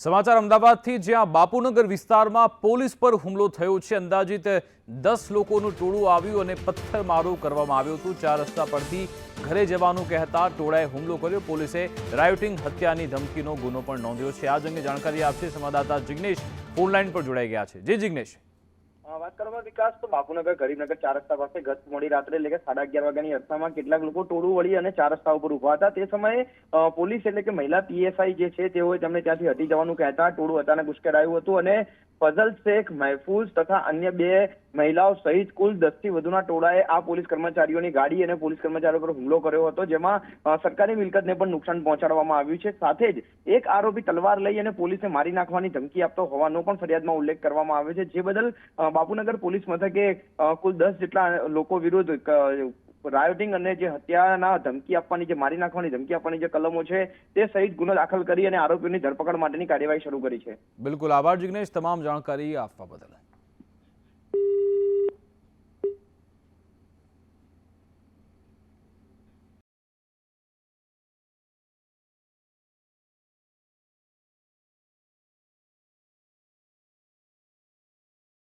સમાચાર અમદાવાદથી, જ્યાં બાપુનગર વિસ્તારમાં પોલીસ પર હુમલો થયો છે। અંદાજિત 10 લોકોનું ટોળું આવ્યું અને પથ્થરમારો કરવામાં આવ્યો હતો। 4 રસ્તા પરથી ઘરે જવાનું કહેતા ટોળાએ હુમલો કર્યો। પોલીસે રાયોટિંગ હત્યાની ધમકીનો ગુનો પણ નોંધ્યો છે। આ અંગે જાણકારી આપશે સંવાદદાતા જિગ્નેશ ફોન લાઈન પર જોડાઈ ગયા છે। જે જિગ્નેશ, વાત કરવામાં વિકાસ તો બાપુનગર ગરીબનગર 4 રસ્તા પાસે ગત મોડી રાત્રે એટલે કે 11:30 વાગ્યાની અરસામાં કેટલાક લોકો ટોળું વળી અને 4 રસ્તા ઉપર ઉભા હતા। તે સમયે પોલીસ એટલે કે મહિલા પીએસઆઈ જે છે તેઓએ તેમને ત્યાંથી હટી જવાનું કહેતા ટોળું અચાનક ઉશ્કેરાયું હતું અને ફઝલ શેખ, મહેફૂઝ તથા અન્ય 2 મહિલાઓ સહિત કુલ 10 થી વધુના ટોળાએ આ પોલીસ કર્મચારીઓની ગાડી અને પોલીસ કર્મચારીઓ પર હુમલો કર્યો હતો, જેમાં સરકારી મિલકતને પણ નુકસાન પહોંચાડવામાં આવ્યું છે। સાથે જ એક આરોપી તલવાર લઈ અને પોલીસે મારી નાખવાની ધમકી આપતો હોવાનો પણ ફરિયાદમાં ઉલ્લેખ કરવામાં આવ્યો છે, જે બદલ બાપુનગર પોલીસ મથકે કુલ 10 જેટલા લોકો વિરુદ્ધ રાયોટિંગ અને જે હત્યાના ધમકી આપવાની, જે મારી નાખવાની ધમકી આપવાની જે કલમો છે તે સહિત ગુનો દાખલ કરી અને આરોપીઓની ધરપકડ માટેની કાર્યવાહી શરૂ કરી છે। બિલકુલ આભાર જિગ્નેશ, તમામ જાણકારી આપવા બદલ।